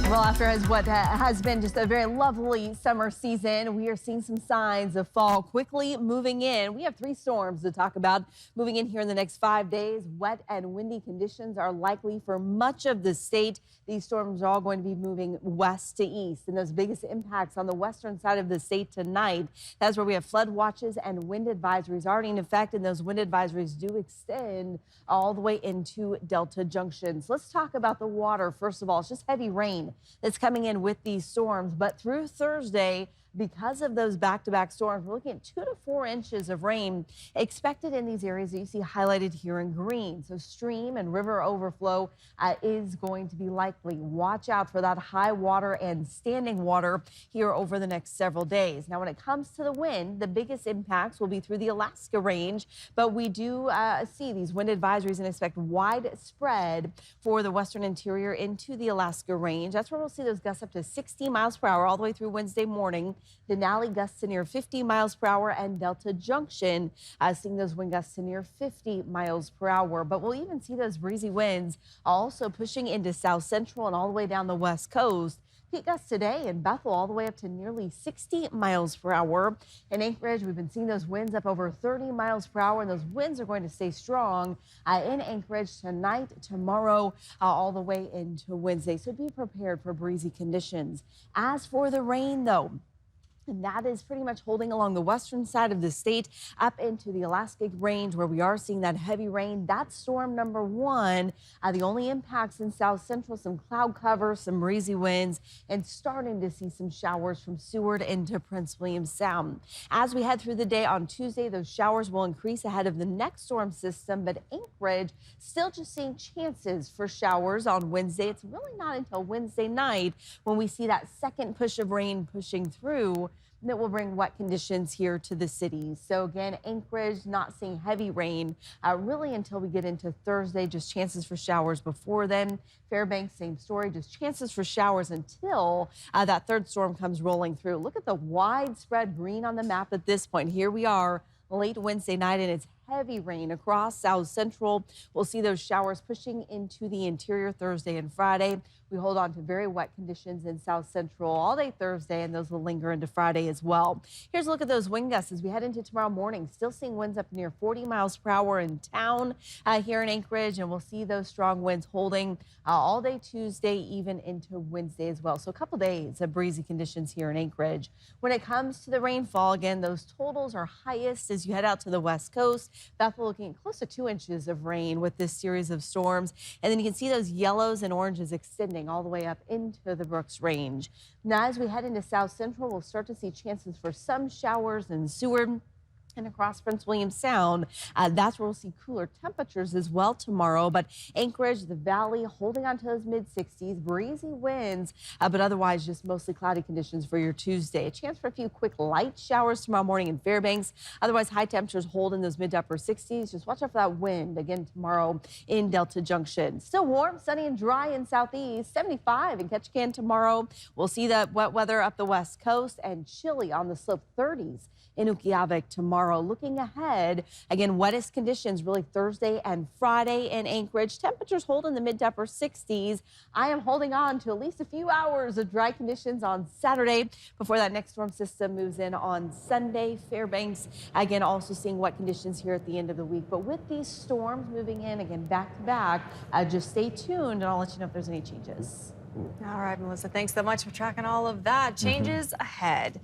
Well, after what has been just a very lovely summer season, we are seeing some signs of fall quickly moving in. We have 3 storms to talk about moving in here in the next 5 days. Wet and windy conditions are likely for much of the state. These storms are all going to be moving west to east, and those biggest impacts on the western side of the state tonight. That's where we have flood watches and wind advisories already in effect, and those wind advisories do extend all the way into Delta junctions. Let's talk about the water. First of all, it's just heavy rain that's coming in with these storms. But through Thursday, because of those back-to-back storms, we're looking at 2 to 4 inches of rain expected in these areas that you see highlighted here in green. So stream and river overflow is going to be likely. Watch out for that high water and standing water here over the next several days. Now, when it comes to the wind, the biggest impacts will be through the Alaska range, but we do see these wind advisories and expect widespread for the western interior into the Alaska range. That's where we'll see those gusts up to 60 miles per hour all the way through Wednesday morning. Denali gusts to near 50 miles per hour, and Delta Junction seeing those wind gusts to near 50 miles per hour. But we'll even see those breezy winds also pushing into south central and all the way down the west coast. Peak gusts today in Bethel all the way up to nearly 60 miles per hour. In Anchorage, we've been seeing those winds up over 30 miles per hour, and those winds are going to stay strong in Anchorage tonight, tomorrow, all the way into Wednesday. So be prepared for breezy conditions. As for the rain, though, and that is pretty much holding along the western side of the state up into the Alaska range, where we are seeing that heavy rain. That's storm number 1. The only impacts in south central, some cloud cover, some breezy winds, and starting to see some showers from Seward into Prince William Sound. As we head through the day on Tuesday, those showers will increase ahead of the next storm system, but Anchorage still just seeing chances for showers on Wednesday. It's really not until Wednesday night when we see that second push of rain pushing through that will bring wet conditions here to the city. So again, Anchorage not seeing heavy rain really until we get into Thursday, just chances for showers before then. Fairbanks, same story, just chances for showers until that third storm comes rolling through. Look at the widespread green on the map at this point. Here we are late Wednesday night, and it's heavy rain across south central. We'll see those showers pushing into the interior Thursday and Friday. We hold on to very wet conditions in south central all day Thursday, and those will linger into Friday as well. Here's a look at those wind gusts as we head into tomorrow morning. Still seeing winds up near 40 miles per hour in town here in Anchorage, and we'll see those strong winds holding all day Tuesday, even into Wednesday as well. So a couple days of breezy conditions here in Anchorage. When it comes to the rainfall, again, those totals are highest as you head out to the west coast. Bethel looking at close to 2 inches of rain with this series of storms. And then you can see those yellows and oranges extending all the way up into the Brooks range. Now, as we head into south central, we'll start to see chances for some showers in Seward and across Prince William Sound. That's where we'll see cooler temperatures as well tomorrow. But Anchorage, the valley, holding on to those mid-60s, breezy winds, but otherwise just mostly cloudy conditions for your Tuesday. A chance for a few quick light showers tomorrow morning in Fairbanks. Otherwise, high temperatures hold in those mid to upper 60s. Just watch out for that wind again tomorrow in Delta Junction. Still warm, sunny, and dry in southeast. 75 in Ketchikan tomorrow. We'll see that wet weather up the west coast, and chilly on the slope, 30s in Ukiavik tomorrow. Looking ahead, again, wettest conditions really Thursday and Friday in Anchorage. Temperatures hold in the mid to upper 60s. I am holding on to at least a few hours of dry conditions on Saturday before that next storm system moves in on Sunday. Fairbanks, again, also seeing wet conditions here at the end of the week. But with these storms moving in, again, back to back, just stay tuned, and I'll let you know if there's any changes. All right, Melissa, thanks so much for tracking all of that. Changes ahead.